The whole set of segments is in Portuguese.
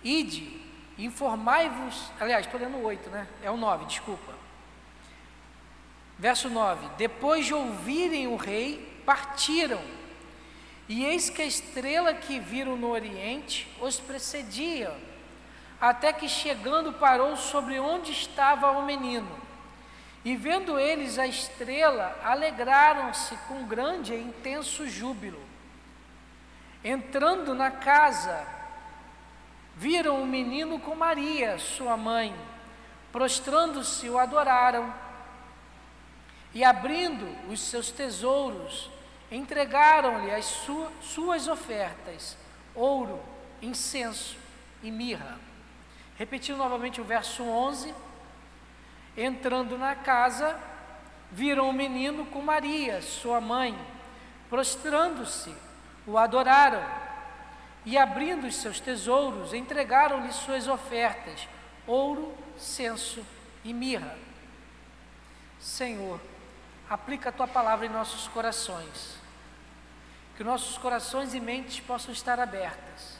Ide, informai-vos, aliás, estou lendo o 8, né? É o 9, desculpa. Verso 9: depois de ouvirem o rei, partiram, e eis que a estrela que viram no oriente os precedia, até que chegando parou sobre onde estava o menino. E vendo eles a estrela, alegraram-se com grande e intenso júbilo. Entrando na casa, viram o menino com Maria, sua mãe. Prostrando-se, o adoraram. E abrindo os seus tesouros, entregaram-lhe as suas ofertas: ouro, incenso e mirra. Repetindo novamente o verso 11: entrando na casa, viram o menino com Maria, sua mãe. Prostrando-se, o adoraram. E abrindo os seus tesouros, entregaram-lhe suas ofertas: ouro, incenso e mirra. Senhor, aplica a Tua palavra em nossos corações, que nossos corações e mentes possam estar abertas,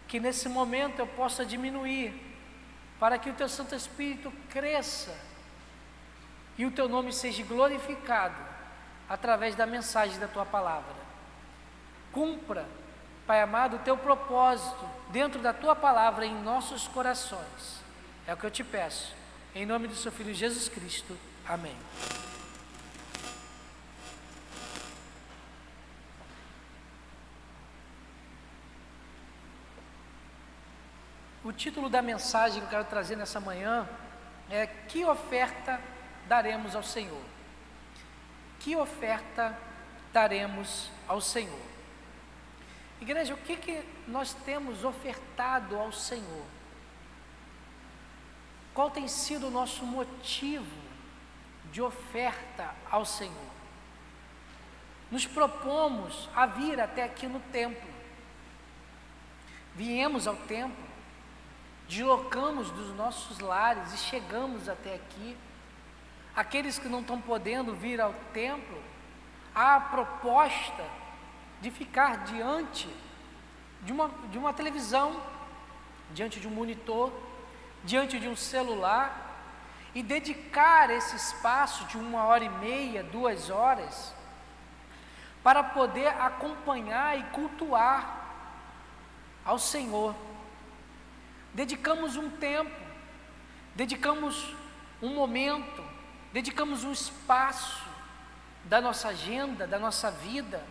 que nesse momento eu possa diminuir, para que o Teu Santo Espírito cresça e o Teu nome seja glorificado através da mensagem da Tua palavra. Cumpra, Pai amado, o Teu propósito dentro da Tua palavra em nossos corações. É o que eu te peço, em nome do Seu Filho Jesus Cristo. Amém. O título da mensagem que eu quero trazer nessa manhã é: que oferta daremos ao Senhor? Que oferta daremos ao Senhor? Igreja, o que nós temos ofertado ao Senhor? Qual tem sido o nosso motivo de oferta ao Senhor? Nos propomos a vir até aqui no templo. Viemos ao templo, deslocamos dos nossos lares e chegamos até aqui. Aqueles que não estão podendo vir ao templo, há a proposta de ficar diante de uma televisão, diante de um monitor, diante de um celular, e dedicar esse espaço de 1h30, 2 horas, para poder acompanhar e cultuar ao Senhor. Dedicamos um tempo, dedicamos um momento, dedicamos um espaço da nossa agenda, da nossa vida,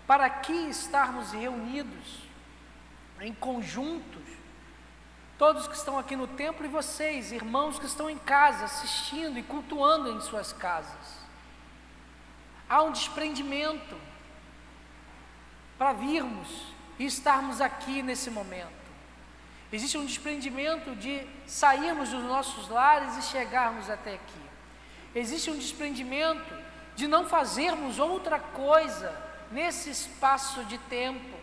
para aqui estarmos reunidos, em conjuntos, todos que estão aqui no templo e vocês, irmãos que estão em casa, assistindo e cultuando em suas casas. Há um desprendimento para virmos e estarmos aqui nesse momento. Existe um desprendimento de sairmos dos nossos lares e chegarmos até aqui. Existe um desprendimento de não fazermos outra coisa nesse espaço de tempo.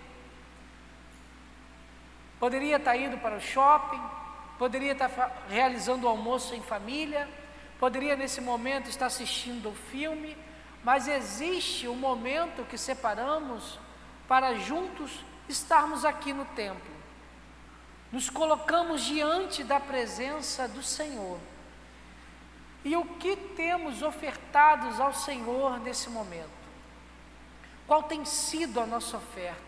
Poderia estar indo para o shopping, poderia estar realizando o almoço em família, poderia nesse momento estar assistindo o filme, mas existe um momento que separamos para juntos estarmos aqui no templo. Nos colocamos diante da presença do Senhor. E o que temos ofertados ao Senhor nesse momento? Qual tem sido a nossa oferta?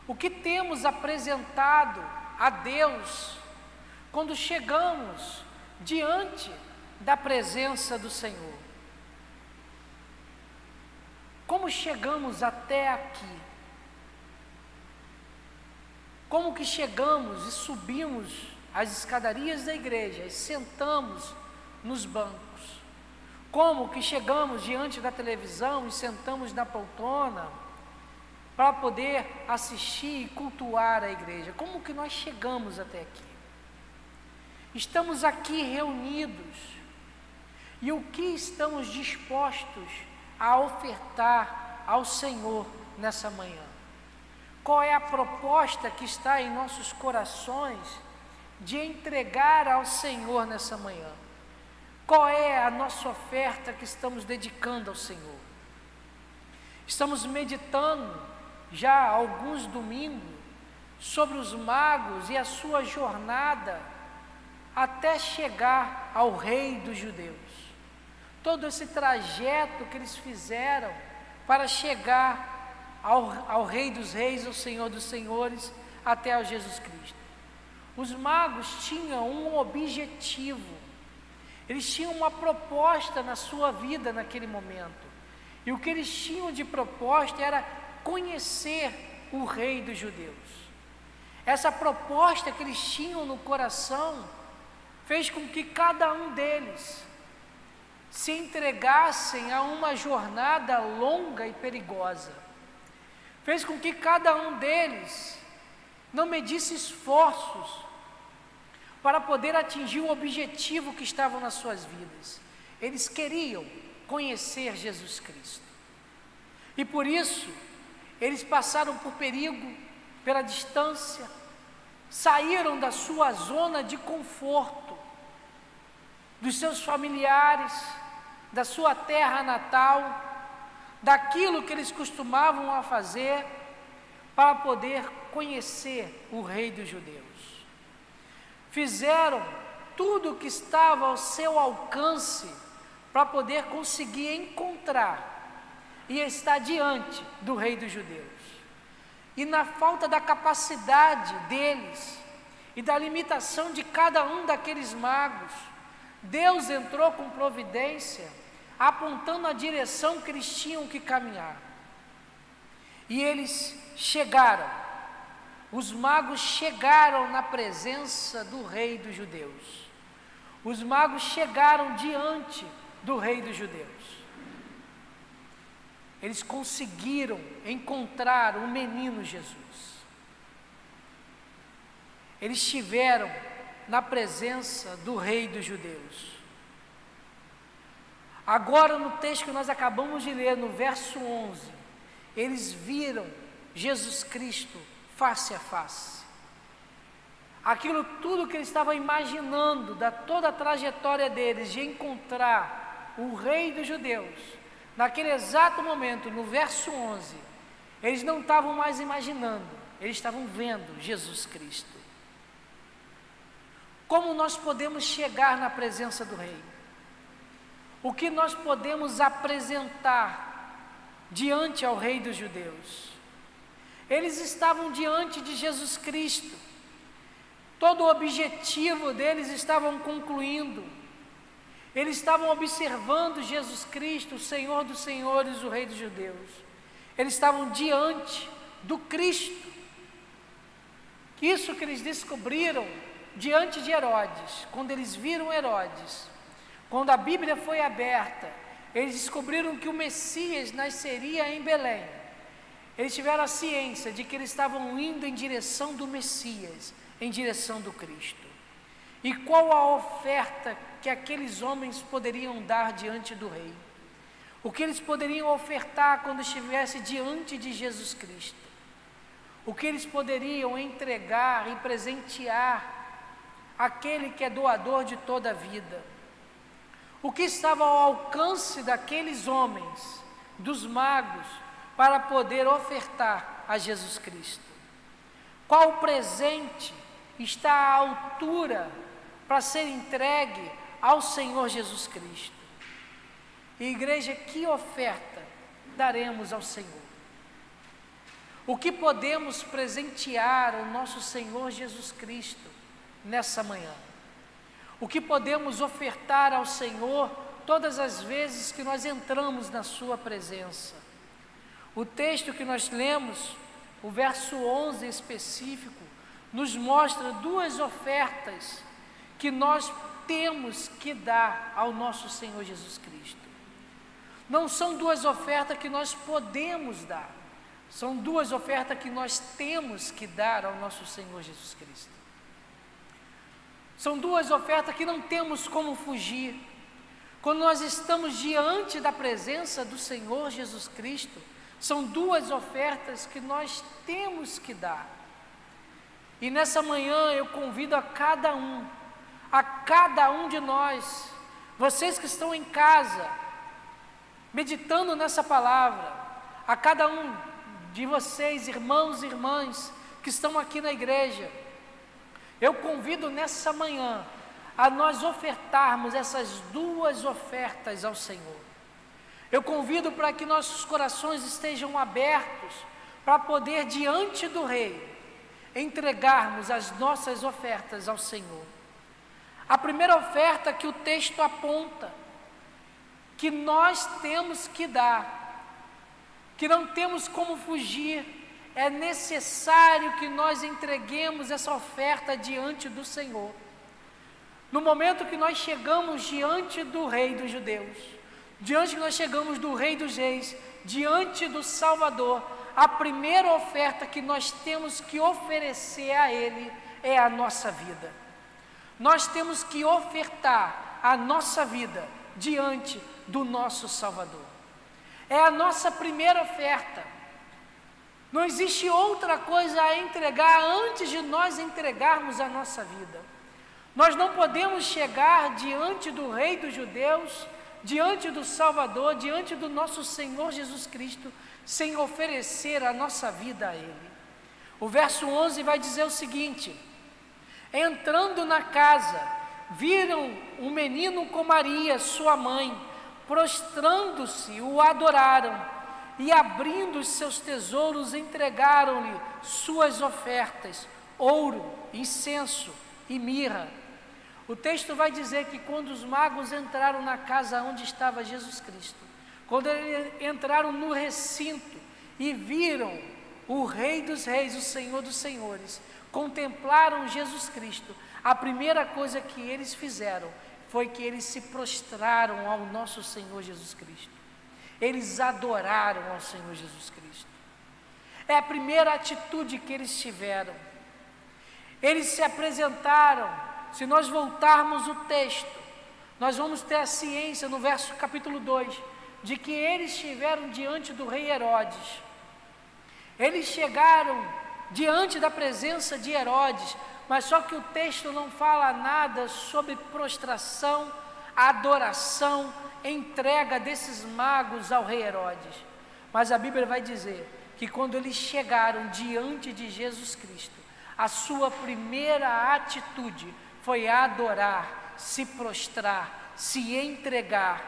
O que temos apresentado a Deus quando chegamos diante da presença do Senhor? Como chegamos até aqui? Como que chegamos e subimos as escadarias da igreja e sentamos nos bancos? Como que chegamos diante da televisão e sentamos na poltrona para poder assistir e cultuar a igreja? Como que nós chegamos até aqui? Estamos aqui reunidos, e o que estamos dispostos a ofertar ao Senhor nessa manhã? Qual é a proposta que está em nossos corações de entregar ao Senhor nessa manhã? Qual é a nossa oferta que estamos dedicando ao Senhor? Estamos meditando já há alguns domingos sobre os magos e a sua jornada até chegar ao Rei dos Judeus. Todo esse trajeto que eles fizeram para chegar ao Rei dos Reis, ao Senhor dos Senhores, até ao Jesus Cristo. Os magos tinham um objetivo, eles tinham uma proposta na sua vida naquele momento, e o que eles tinham de proposta era conhecer o Rei dos Judeus. Essa proposta que eles tinham no coração fez com que cada um deles se entregassem a uma jornada longa e perigosa. Fez com que cada um deles não medisse esforços para poder atingir o objetivo que estava nas suas vidas. Eles queriam conhecer Jesus Cristo. E por isso, eles passaram por perigo, pela distância, saíram da sua zona de conforto, dos seus familiares, da sua terra natal, daquilo que eles costumavam a fazer, para poder conhecer o Rei dos Judeus. Fizeram tudo o que estava ao seu alcance para poder conseguir encontrar e estar diante do Rei dos Judeus. E na falta da capacidade deles e da limitação de cada um daqueles magos, Deus entrou com providência, apontando a direção que eles tinham que caminhar. E eles chegaram, os magos chegaram na presença do Rei dos Judeus. Os magos chegaram diante do Rei dos Judeus. Eles conseguiram encontrar o menino Jesus. Eles estiveram na presença do Rei dos Judeus. Agora, no texto que nós acabamos de ler, no verso 11, eles viram Jesus Cristo face a face. Aquilo tudo que eles estavam imaginando, da toda a trajetória deles, de encontrar o Rei dos Judeus, naquele exato momento, no verso 11, eles não estavam mais imaginando, eles estavam vendo Jesus Cristo. Como nós podemos chegar na presença do Rei? O que nós podemos apresentar diante ao Rei dos Judeus? Eles estavam diante de Jesus Cristo, todo o objetivo deles estavam concluindo, eles estavam observando Jesus Cristo, o Senhor dos Senhores, o Rei dos Judeus. Eles estavam diante do Cristo. Isso que eles descobriram diante de Herodes, quando eles viram Herodes, quando a Bíblia foi aberta, eles descobriram que o Messias nasceria em Belém. Eles tiveram a ciência de que eles estavam indo em direção do Messias, em direção do Cristo. E qual a oferta que aqueles homens poderiam dar diante do Rei? O que eles poderiam ofertar quando estivesse diante de Jesus Cristo? O que eles poderiam entregar e presentear aquele que é doador de toda a vida? O que estava ao alcance daqueles homens, dos magos, para poder ofertar a Jesus Cristo? Qual presente está à altura para ser entregue ao Senhor Jesus Cristo? E igreja, que oferta daremos ao Senhor? O que podemos presentear ao nosso Senhor Jesus Cristo nessa manhã? O que podemos ofertar ao Senhor todas as vezes que nós entramos na sua presença? O texto que nós lemos, o verso 11 específico, nos mostra duas ofertas que nós temos que dar ao nosso Senhor Jesus Cristo. Não são duas ofertas que nós podemos dar, são duas ofertas que nós temos que dar ao nosso Senhor Jesus Cristo. São duas ofertas que não temos como fugir. Quando nós estamos diante da presença do Senhor Jesus Cristo, são duas ofertas que nós temos que dar. E nessa manhã eu convido a cada um de nós, vocês que estão em casa, meditando nessa palavra, a cada um de vocês, irmãos e irmãs, que estão aqui na igreja, eu convido nessa manhã a nós ofertarmos essas duas ofertas ao Senhor. Eu convido para que nossos corações estejam abertos para poder, diante do Rei, entregarmos as nossas ofertas ao Senhor. A primeira oferta que o texto aponta, que nós temos que dar, que não temos como fugir, é necessário que nós entreguemos essa oferta diante do Senhor. No momento que nós chegamos diante do Rei dos Judeus, diante que nós chegamos do Rei dos Reis, diante do Salvador, a primeira oferta que nós temos que oferecer a Ele é a nossa vida. Nós temos que ofertar a nossa vida diante do nosso Salvador. É a nossa primeira oferta. Não existe outra coisa a entregar antes de nós entregarmos a nossa vida. Nós não podemos chegar diante do Rei dos Judeus, diante do Salvador, diante do nosso Senhor Jesus Cristo, sem oferecer a nossa vida a Ele. O verso 11 vai dizer o seguinte: entrando na casa, viram um menino com Maria, sua mãe, prostrando-se, o adoraram, e abrindo os seus tesouros, entregaram-lhe suas ofertas, ouro, incenso e mirra. O texto vai dizer que quando os magos entraram na casa onde estava Jesus Cristo, quando eles entraram no recinto e viram o Rei dos Reis, o Senhor dos Senhores, contemplaram Jesus Cristo, a primeira coisa que eles fizeram foi que eles se prostraram ao nosso Senhor Jesus Cristo. Eles adoraram ao Senhor Jesus Cristo. É a primeira atitude que eles tiveram. Eles se apresentaram. Se nós voltarmos o texto, nós vamos ter a ciência no verso capítulo 2, de que eles estiveram diante do rei Herodes. Eles chegaram diante da presença de Herodes, mas só que o texto não fala nada sobre prostração, adoração, entrega desses magos ao rei Herodes. Mas a Bíblia vai dizer que quando eles chegaram diante de Jesus Cristo, a sua primeira atitude foi adorar, se prostrar, se entregar.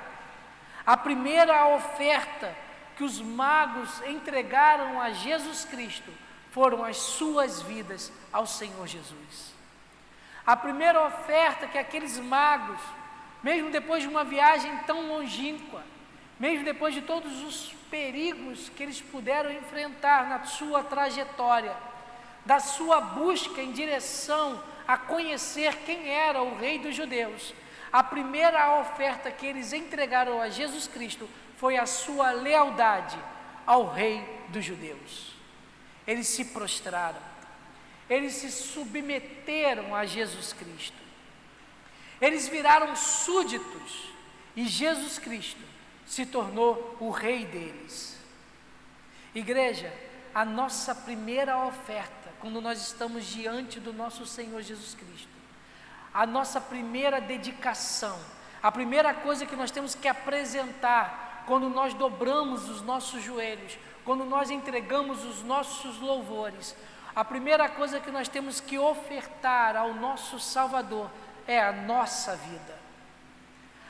A primeira oferta que os magos entregaram a Jesus Cristo foram as suas vidas ao Senhor Jesus. A primeira oferta que aqueles magos, mesmo depois de uma viagem tão longínqua, mesmo depois de todos os perigos que eles puderam enfrentar na sua trajetória, da sua busca em direção a conhecer quem era o Rei dos Judeus, a primeira oferta que eles entregaram a Jesus Cristo foi a sua lealdade ao Rei dos Judeus. Eles se prostraram, eles se submeteram a Jesus Cristo, eles viraram súditos e Jesus Cristo se tornou o Rei deles. Igreja, a nossa primeira oferta, quando nós estamos diante do nosso Senhor Jesus Cristo, a nossa primeira dedicação, a primeira coisa que nós temos que apresentar quando nós dobramos os nossos joelhos, quando nós entregamos os nossos louvores, a primeira coisa que nós temos que ofertar ao nosso Salvador é a nossa vida.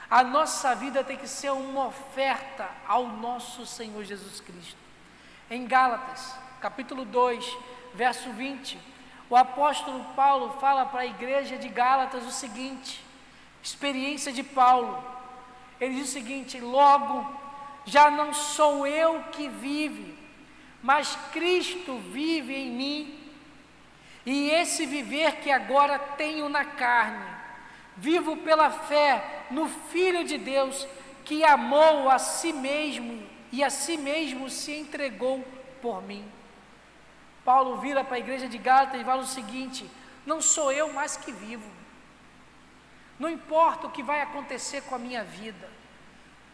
A nossa vida tem que ser uma oferta ao nosso Senhor Jesus Cristo. Em Gálatas, capítulo 2, verso 20, o apóstolo Paulo fala para a igreja de Gálatas o seguinte, experiência de Paulo, ele diz o seguinte: logo, já não sou eu que vive, mas Cristo vive em mim, e esse viver que agora tenho na carne, vivo pela fé no Filho de Deus, que amou a si mesmo e a si mesmo se entregou por mim. Paulo vira para a igreja de Gálatas e fala o seguinte: não sou eu mais que vivo, não importa o que vai acontecer com a minha vida,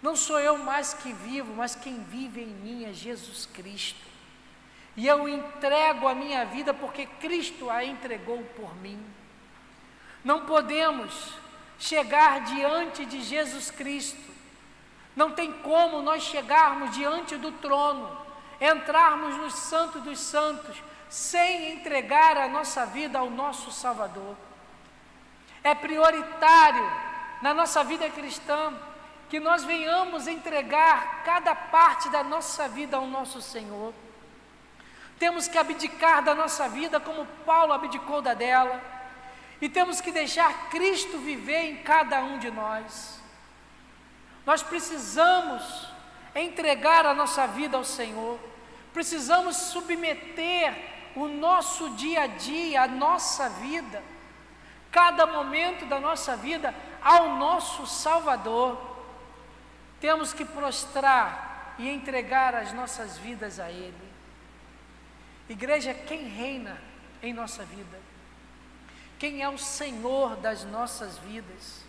não sou eu mais que vivo, mas quem vive em mim é Jesus Cristo, e eu entrego a minha vida porque Cristo a entregou por mim. Não podemos chegar diante de Jesus Cristo, não tem como nós chegarmos diante do trono, entrarmos no Santo dos Santos, sem entregar a nossa vida ao nosso Salvador. É prioritário na nossa vida cristã que nós venhamos entregar cada parte da nossa vida ao nosso Senhor. Temos que abdicar da nossa vida como Paulo abdicou da dela, e temos que deixar Cristo viver em cada um de nós. Nós precisamos entregar a nossa vida ao Senhor, precisamos submeter o nosso dia a dia, a nossa vida, cada momento da nossa vida ao nosso Salvador. Temos que prostrar e entregar as nossas vidas a Ele. Igreja, quem reina em nossa vida? Quem é o Senhor das nossas vidas?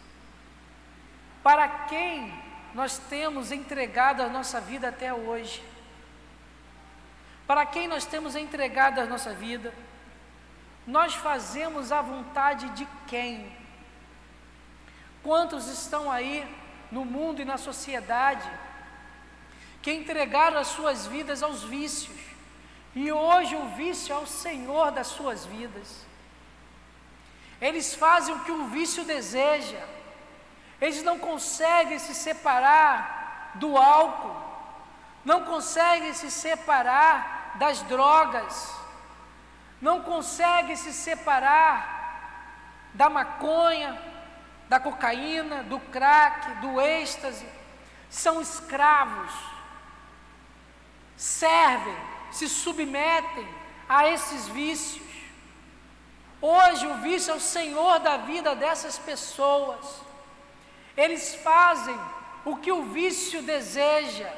Para quem nós temos entregado a nossa vida até hoje? Para quem nós temos entregado a nossa vida? Nós fazemos a vontade de quem? Quantos estão aí no mundo e na sociedade que entregaram as suas vidas aos vícios, e hoje o vício é o Senhor das suas vidas? Eles fazem o que o vício deseja, eles não conseguem se separar do álcool, não conseguem se separar das drogas, não conseguem se separar da maconha, da cocaína, do crack, do êxtase. São escravos, servem, se submetem a esses vícios. Hoje o vício é o Senhor da vida dessas pessoas. Eles fazem o que o vício deseja,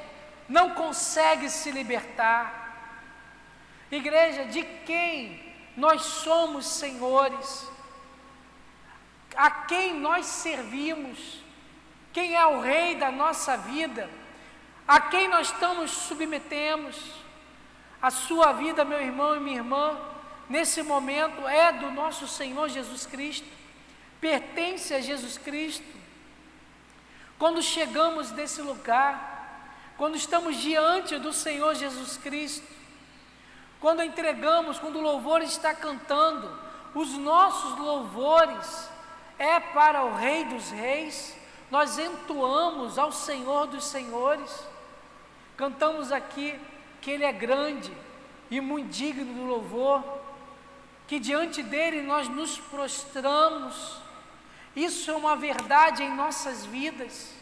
não conseguem se libertar. Igreja, de quem nós somos senhores? A quem nós servimos? Quem é o rei da nossa vida? A quem nós nos submetemos? A sua vida, meu irmão e minha irmã, nesse momento é do nosso Senhor Jesus Cristo, pertence a Jesus Cristo. Quando chegamos nesse lugar, quando estamos diante do Senhor Jesus Cristo, quando entregamos, quando o louvor está cantando, os nossos louvores é para o Rei dos Reis, nós entoamos ao Senhor dos Senhores, cantamos aqui que Ele é grande e muito digno do louvor, que diante dEle nós nos prostramos. Isso é uma verdade em nossas vidas.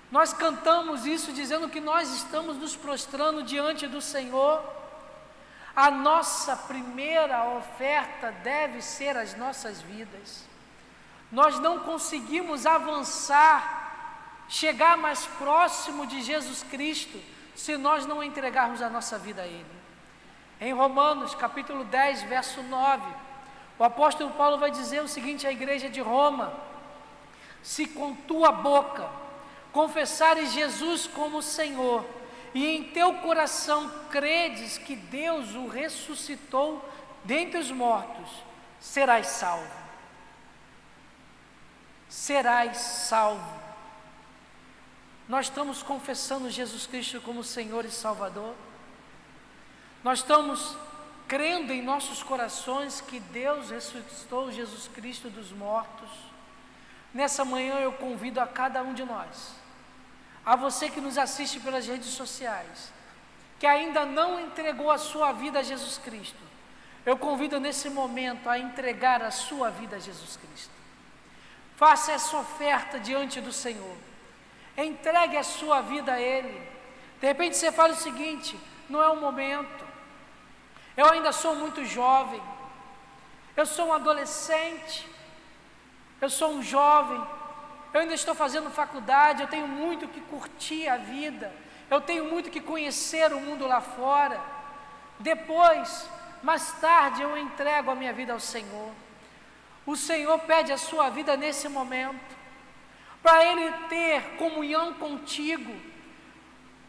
Nós cantamos isso dizendo que nós estamos nos prostrando diante do Senhor. A nossa primeira oferta deve ser as nossas vidas. Nós não conseguimos avançar, chegar mais próximo de Jesus Cristo, se nós não entregarmos a nossa vida a Ele. Em Romanos capítulo 10, verso 9, o apóstolo Paulo vai dizer o seguinte à igreja de Roma: se com tua boca confessares Jesus como Senhor, e em teu coração credes que Deus o ressuscitou dentre os mortos, serás salvo. Serás salvo. Nós estamos confessando Jesus Cristo como Senhor e Salvador. Nós estamos crendo em nossos corações que Deus ressuscitou Jesus Cristo dos mortos. Nessa manhã eu convido a cada um de nós, a você que nos assiste pelas redes sociais, que ainda não entregou a sua vida a Jesus Cristo, eu convido nesse momento a entregar a sua vida a Jesus Cristo. Faça essa oferta diante do Senhor, entregue a sua vida a Ele. De repente você fala o seguinte: não é o momento, eu ainda sou muito jovem, eu sou um adolescente, eu sou um jovem, eu ainda estou fazendo faculdade, eu tenho muito que curtir a vida, eu tenho muito que conhecer o mundo lá fora. Depois, mais tarde, eu entrego a minha vida ao Senhor. O Senhor pede a sua vida nesse momento, para Ele ter comunhão contigo,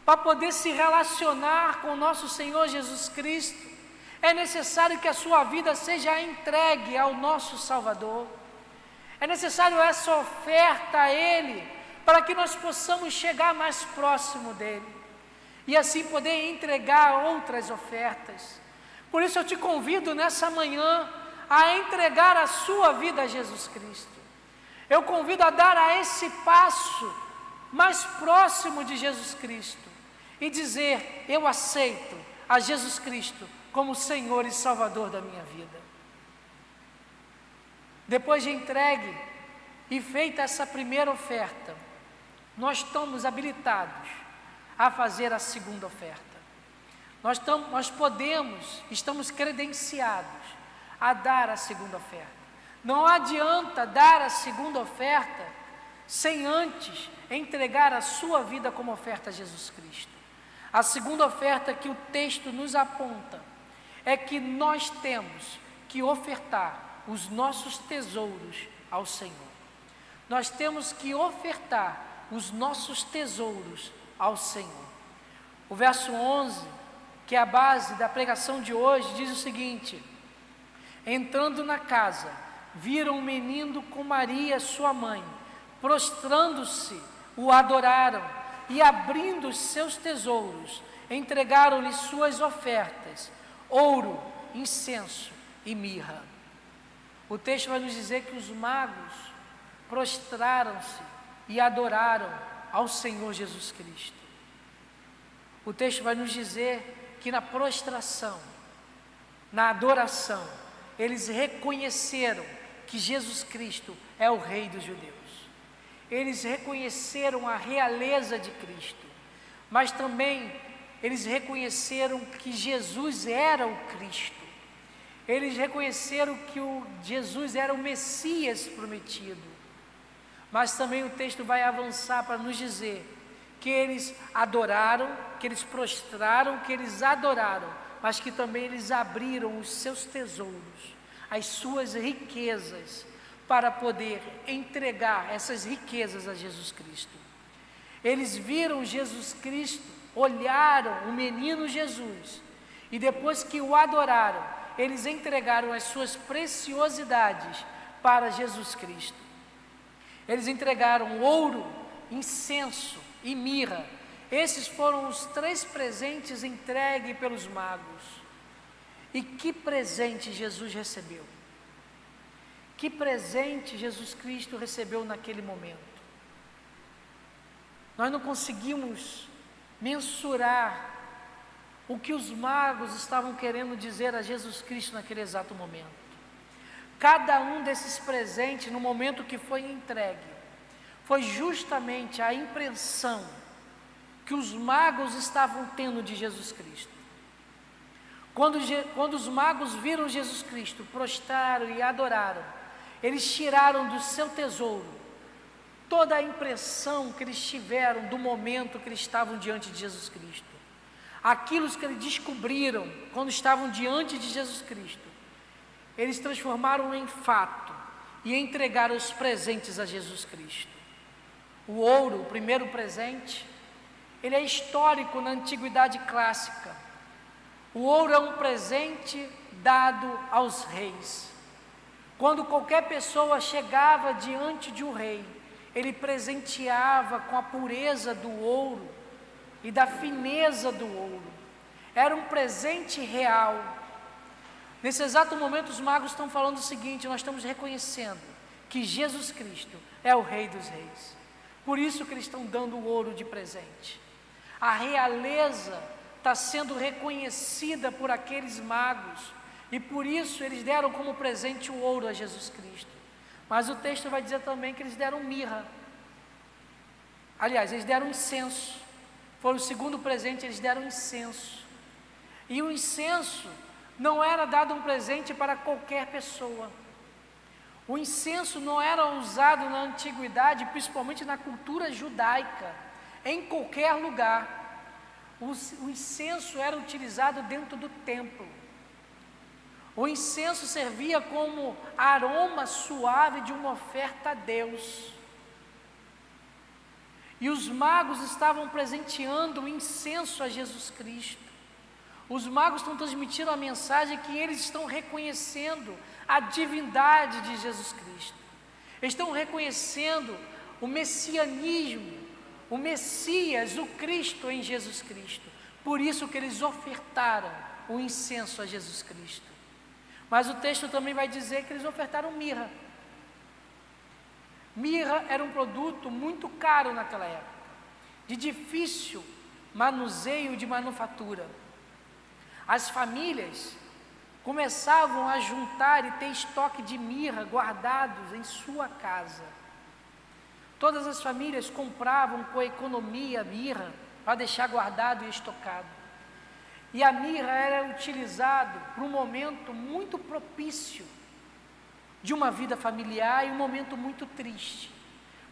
para poder se relacionar com o nosso Senhor Jesus Cristo. É necessário que a sua vida seja entregue ao nosso Salvador. É necessário essa oferta a Ele, para que nós possamos chegar mais próximo dEle, e assim poder entregar outras ofertas. Por isso eu te convido nessa manhã a entregar a sua vida a Jesus Cristo. Eu convido a dar a esse passo mais próximo de Jesus Cristo e dizer: eu aceito a Jesus Cristo como Senhor e Salvador da minha vida. Depois de entregue e feita essa primeira oferta, nós estamos habilitados a fazer a segunda oferta. Estamos credenciados a dar a segunda oferta. Não adianta dar a segunda oferta sem antes entregar a sua vida como oferta a Jesus Cristo. A segunda oferta que o texto nos aponta é que nós temos que ofertar os nossos tesouros ao Senhor. Nós temos que ofertar os nossos tesouros ao Senhor. O verso 11, que é a base da pregação de hoje, diz o seguinte: entrando na casa, viram um menino com Maria, sua mãe, prostrando-se, o adoraram e, abrindo os seus tesouros, entregaram-lhe suas ofertas, ouro, incenso e mirra. O texto vai nos dizer que os magos prostraram-se e adoraram ao Senhor Jesus Cristo. O texto vai nos dizer que na prostração, na adoração, eles reconheceram que Jesus Cristo é o Rei dos judeus. Eles reconheceram a realeza de Cristo, mas também eles reconheceram que Jesus era o Cristo. Eles reconheceram que Jesus era o Messias prometido. Mas também o texto vai avançar para nos dizer que eles adoraram, que eles prostraram, que eles adoraram, mas que também eles abriram os seus tesouros, as suas riquezas, para poder entregar essas riquezas a Jesus Cristo. Eles viram Jesus Cristo, olharam o menino Jesus, e depois que o adoraram, eles entregaram as suas preciosidades para Jesus Cristo. Eles entregaram ouro, incenso e mirra. Esses foram os 3 presentes entregues pelos magos. E que presente Jesus recebeu? Que presente Jesus Cristo recebeu naquele momento? Nós não conseguimos mensurar o que os magos estavam querendo dizer a Jesus Cristo naquele exato momento. Cada um desses presentes, no momento que foi entregue, foi justamente a impressão que os magos estavam tendo de Jesus Cristo. Quando os magos viram Jesus Cristo, prostraram e adoraram, eles tiraram do seu tesouro toda a impressão que eles tiveram do momento que eles estavam diante de Jesus Cristo. Aquilo que eles descobriram quando estavam diante de Jesus Cristo, eles transformaram em fato e entregaram os presentes a Jesus Cristo. O ouro, o primeiro presente, ele é histórico na antiguidade clássica. O ouro é um presente dado aos reis. Quando qualquer pessoa chegava diante de um rei, ele presenteava com a pureza do ouro e da fineza do ouro. Era um presente real. Nesse exato momento os magos estão falando o seguinte: nós estamos reconhecendo que Jesus Cristo é o Rei dos Reis. Por isso que eles estão dando o ouro de presente. A realeza está sendo reconhecida por aqueles magos, e por isso eles deram como presente o ouro a Jesus Cristo. Mas o texto vai dizer também que eles deram mirra. Aliás, eles deram incenso. Foi o segundo presente, eles deram incenso. E o incenso não era dado um presente para qualquer pessoa. O incenso não era usado na antiguidade, principalmente na cultura judaica, em qualquer lugar. O incenso era utilizado dentro do templo. O incenso servia como aroma suave de uma oferta a Deus. E os magos estavam presenteando o incenso a Jesus Cristo. Os magos estão transmitindo a mensagem que eles estão reconhecendo a divindade de Jesus Cristo. Eles estão reconhecendo o messianismo, o Messias, o Cristo em Jesus Cristo. Por isso que eles ofertaram o incenso a Jesus Cristo. Mas o texto também vai dizer que eles ofertaram mirra. Mirra era um produto muito caro naquela época, de difícil manuseio de manufatura. As famílias começavam a juntar e ter estoque de mirra guardados em sua casa. Todas as famílias compravam com economia mirra para deixar guardado e estocado. E a mirra era utilizada para um momento muito propício de uma vida familiar e um momento muito triste,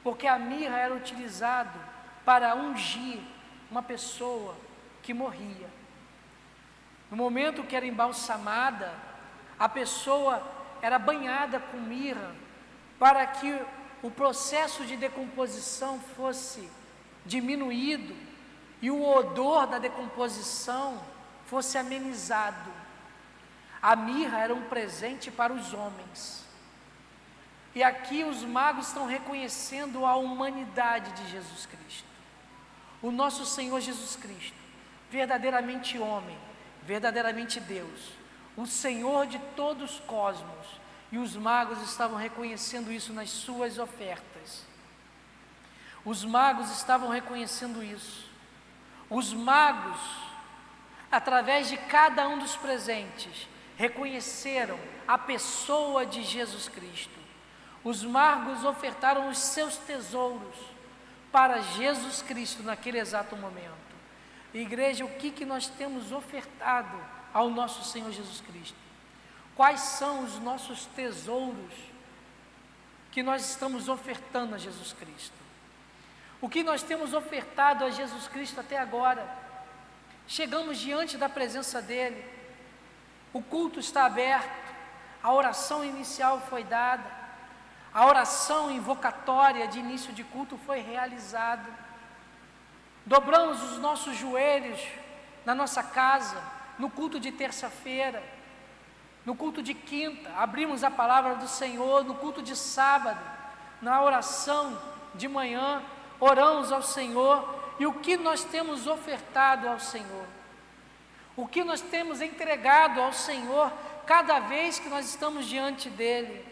porque a mirra era utilizada para ungir uma pessoa que morria. No momento que era embalsamada, a pessoa era banhada com mirra para que o processo de decomposição fosse diminuído e o odor da decomposição fosse amenizado. A mirra era um presente para os homens. E aqui os magos estão reconhecendo a humanidade de Jesus Cristo. O nosso Senhor Jesus Cristo, verdadeiramente homem, verdadeiramente Deus, o Senhor de todos os cosmos, e os magos estavam reconhecendo isso nas suas ofertas. Os magos estavam reconhecendo isso. Os magos, através de cada um dos presentes, reconheceram a pessoa de Jesus Cristo. Os magos ofertaram os seus tesouros para Jesus Cristo naquele exato momento. Igreja, o que nós temos ofertado ao nosso Senhor Jesus Cristo? Quais são os nossos tesouros que nós estamos ofertando a Jesus Cristo? O que nós temos ofertado a Jesus Cristo até agora? Chegamos diante da presença dEle, o culto está aberto, a oração inicial foi dada, a oração invocatória de início de culto foi realizada, dobramos os nossos joelhos na nossa casa, no culto de terça-feira, no culto de quinta, abrimos a palavra do Senhor, no culto de sábado, na oração de manhã, oramos ao Senhor. E o que nós temos ofertado ao Senhor? O que nós temos entregado ao Senhor cada vez que nós estamos diante dEle?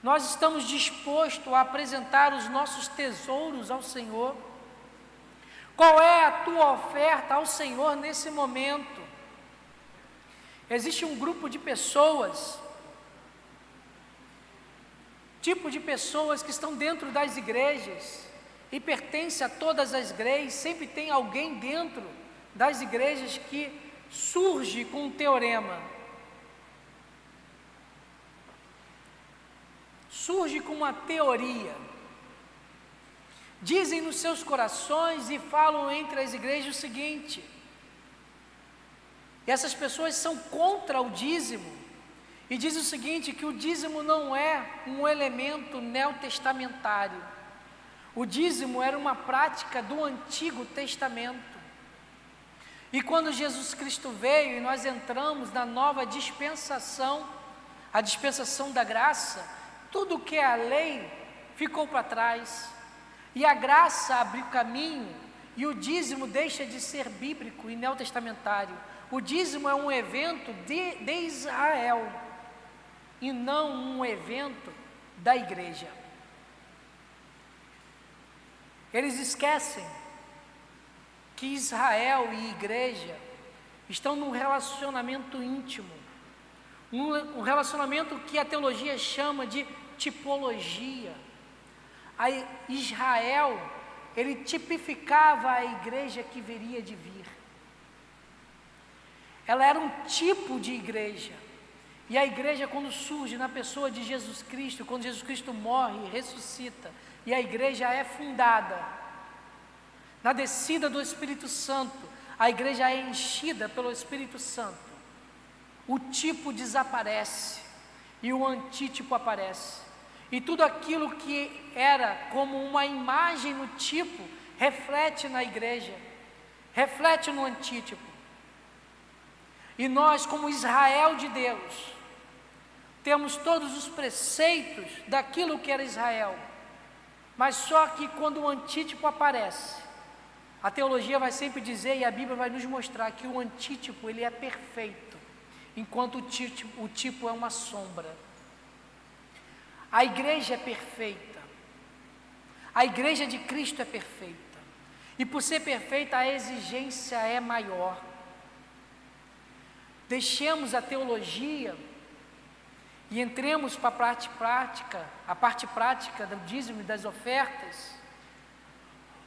Nós estamos dispostos a apresentar os nossos tesouros ao Senhor? Qual é a tua oferta ao Senhor nesse momento? Existe um grupo de pessoas, tipo de pessoas que estão dentro das igrejas e pertence a todas as igrejas. Sempre tem alguém dentro das igrejas que surge com um teorema, surge com uma teoria, dizem nos seus corações e falam entre as igrejas o seguinte: e essas pessoas são contra o dízimo, e dizem o seguinte, que o dízimo não é um elemento neotestamentário. O dízimo era uma prática do Antigo Testamento. E quando Jesus Cristo veio e nós entramos na nova dispensação, a dispensação da graça, tudo que é a lei ficou para trás, e a graça abriu caminho, e o dízimo deixa de ser bíblico e neotestamentário. O dízimo é um evento de Israel, e não um evento da igreja. Eles esquecem que Israel e igreja estão num relacionamento íntimo, um relacionamento que a teologia chama de tipologia. A Israel, ele tipificava a igreja que viria de vir. Ela era um tipo de igreja, e a igreja, quando surge na pessoa de Jesus Cristo, quando Jesus Cristo morre e ressuscita, e a igreja é fundada, na descida do Espírito Santo, a igreja é enchida pelo Espírito Santo, o tipo desaparece, e o antítipo aparece, e tudo aquilo que era como uma imagem no tipo, reflete na igreja, reflete no antítipo. E nós, como Israel de Deus, temos todos os preceitos daquilo que era Israel, mas só que quando o antítipo aparece, A teologia vai sempre dizer, e a Bíblia vai nos mostrar, que o antítipo ele é perfeito, enquanto o tipo é uma sombra. A igreja é perfeita. A igreja de Cristo é perfeita. E por ser perfeita, a exigência é maior. Deixemos a teologia e entremos para a parte prática do dízimo e das ofertas.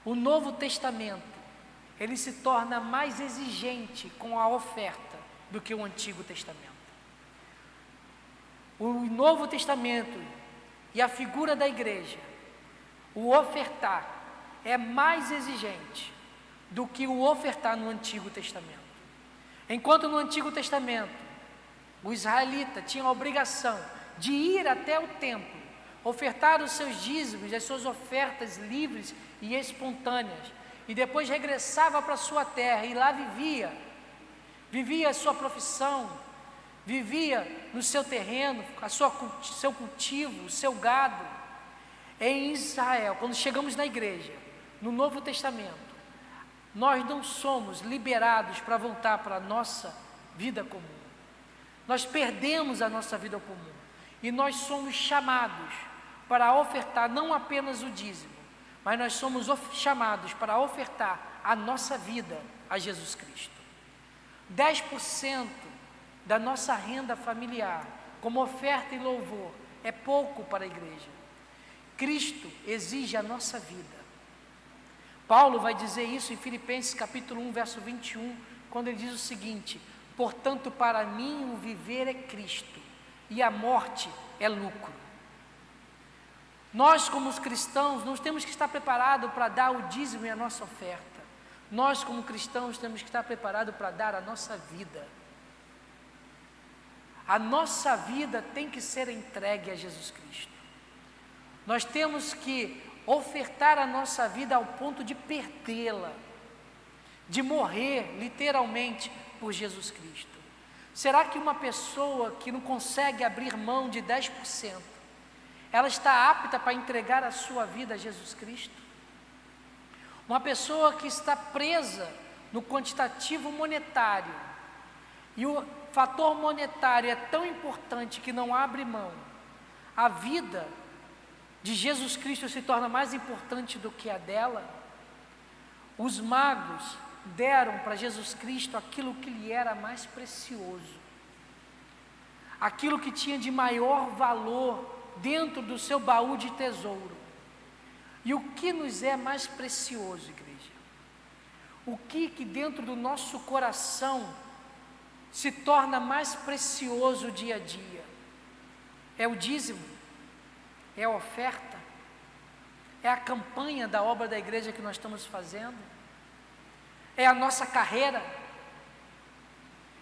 O Novo Testamento, ele se torna mais exigente com a oferta do que o Antigo Testamento. O Novo Testamento e a figura da igreja, o ofertar, é mais exigente do que o ofertar no Antigo Testamento. Enquanto no Antigo Testamento, o israelita tinha a obrigação de ir até o templo, ofertar os seus dízimos, as suas ofertas livres e espontâneas, e depois regressava para a sua terra e lá vivia a sua profissão, vivia no seu terreno, seu cultivo, o seu gado. Em Israel, quando chegamos na igreja, no Novo Testamento, nós não somos liberados para voltar para a nossa vida comum. Nós perdemos a nossa vida comum e nós somos chamados para ofertar não apenas o dízimo, mas nós somos chamados para ofertar a nossa vida a Jesus Cristo. 10% da nossa renda familiar, como oferta e louvor, é pouco para a igreja. Cristo exige a nossa vida. Paulo vai dizer isso em Filipenses capítulo 1, verso 21, quando ele diz o seguinte: portanto, para mim o viver é Cristo e a morte é lucro. Nós, como os cristãos, nós temos que estar preparados para dar o dízimo e a nossa oferta. Nós, como cristãos, temos que estar preparados para dar a nossa vida. A nossa vida tem que ser entregue a Jesus Cristo. Nós temos que ofertar a nossa vida ao ponto de perdê-la, de morrer literalmente por Jesus Cristo. Será que uma pessoa que não consegue abrir mão de 10%, ela está apta para entregar a sua vida a Jesus Cristo? Uma pessoa que está presa no quantitativo monetário, e o fator monetário é tão importante que não abre mão, a vida de Jesus Cristo se torna mais importante do que a dela. Os magos deram para Jesus Cristo aquilo que lhe era mais precioso, aquilo que tinha de maior valor dentro do seu baú de tesouro. E o que nos é mais precioso, igreja? O que dentro do nosso coração se torna mais precioso dia a dia? É o dízimo? É a oferta? É a campanha da obra da igreja que nós estamos fazendo? É a nossa carreira?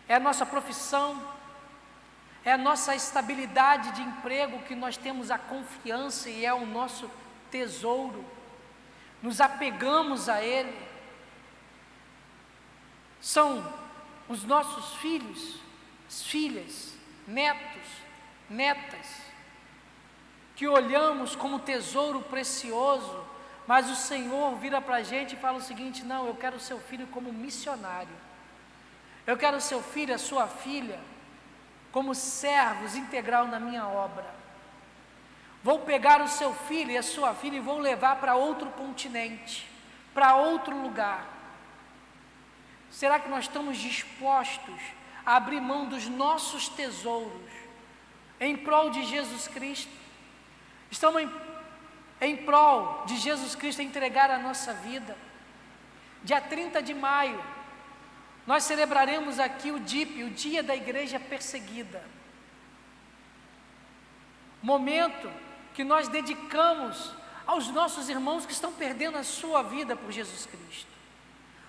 É a nossa profissão? É a nossa estabilidade de emprego, que nós temos a confiança e é o nosso tesouro? Nos apegamos a ele? São os nossos filhos, filhas, netos, netas, que olhamos como tesouro precioso, mas o Senhor vira para a gente e fala o seguinte: não, eu quero o seu filho como missionário, eu quero o seu filho, a sua filha, como servos integral na minha obra. Vou pegar o seu filho e a sua filha e vou levar para outro continente, para outro lugar. Será que nós estamos dispostos a abrir mão dos nossos tesouros em prol de Jesus Cristo? Estamos em prol de Jesus Cristo entregar a nossa vida? Dia 30 de maio, nós celebraremos aqui o DIP, o Dia da Igreja Perseguida. Momento que nós dedicamos aos nossos irmãos que estão perdendo a sua vida por Jesus Cristo.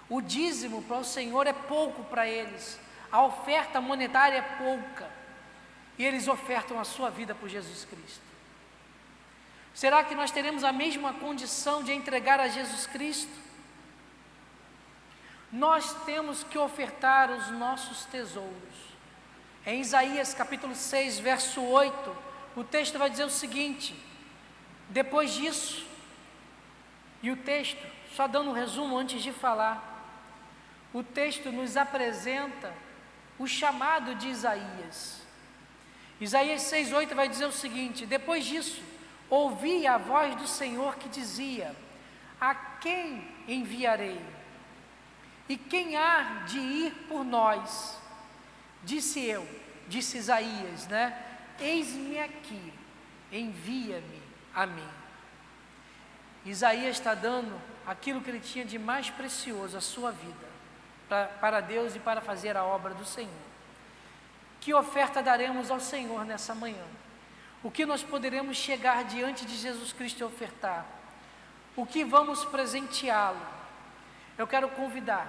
O dízimo para o Senhor é pouco para eles, a oferta monetária é pouca, e eles ofertam a sua vida por Jesus Cristo. Será que nós teremos a mesma condição de entregar a Jesus Cristo? Nós temos que ofertar os nossos tesouros. Em Isaías capítulo 6, verso 8, o texto vai dizer o seguinte: depois disso, e o texto só dando um resumo antes de falar, o texto nos apresenta o chamado de Isaías. Isaías 6,8 vai dizer o seguinte: depois disso, ouvi a voz do Senhor que dizia: a quem enviarei? E quem há de ir por nós? Disse Isaías, né? Eis-me aqui, envia-me a mim. Isaías está dando aquilo que ele tinha de mais precioso, a sua vida, para Deus e para fazer a obra do Senhor. Que oferta daremos ao Senhor nessa manhã? O que nós poderemos chegar diante de Jesus Cristo e ofertar? O que vamos presenteá-lo? Eu quero convidar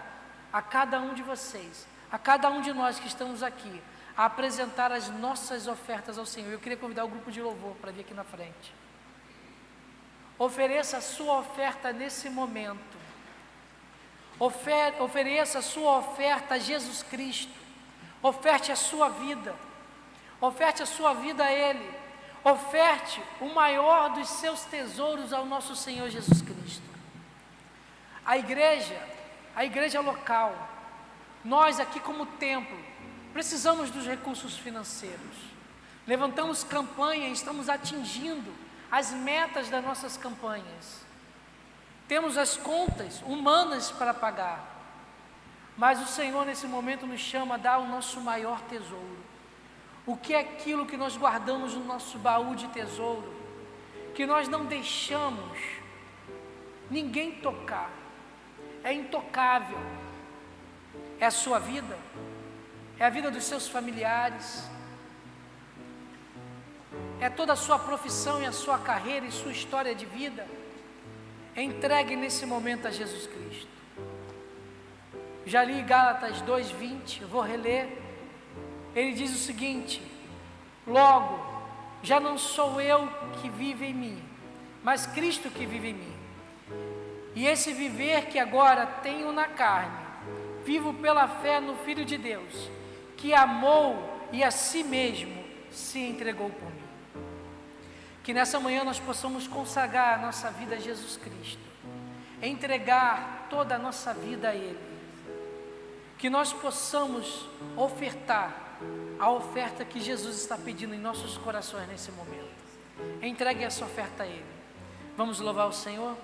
a cada um de vocês, a cada um de nós que estamos aqui, a apresentar as nossas ofertas ao Senhor. Eu queria convidar o grupo de louvor para vir aqui na frente. Ofereça a sua oferta nesse momento. Ofereça a sua oferta a Jesus Cristo. Oferte a sua vida. Oferte a sua vida a Ele. Oferte o maior dos seus tesouros ao nosso Senhor Jesus Cristo. A igreja local, nós aqui como templo, precisamos dos recursos financeiros. Levantamos campanha e estamos atingindo as metas das nossas campanhas. Temos as contas humanas para pagar, mas o Senhor nesse momento nos chama a dar o nosso maior tesouro. O que é aquilo que nós guardamos no nosso baú de tesouro, que nós não deixamos ninguém tocar, é intocável, é a sua vida, é a vida dos seus familiares, é toda a sua profissão e a sua carreira e sua história de vida. Entregue nesse momento a Jesus Cristo. Já li Gálatas 2:20, eu vou reler. Ele diz o seguinte: logo, já não sou eu que vive em mim, mas Cristo que vive em mim. E esse viver que agora tenho na carne, vivo pela fé no Filho de Deus, que amou e a si mesmo se entregou por mim. Que nessa manhã nós possamos consagrar a nossa vida a Jesus Cristo, entregar toda a nossa vida a Ele. Que nós possamos ofertar a oferta que Jesus está pedindo em nossos corações nesse momento. Entregue essa oferta a Ele. Vamos louvar o Senhor?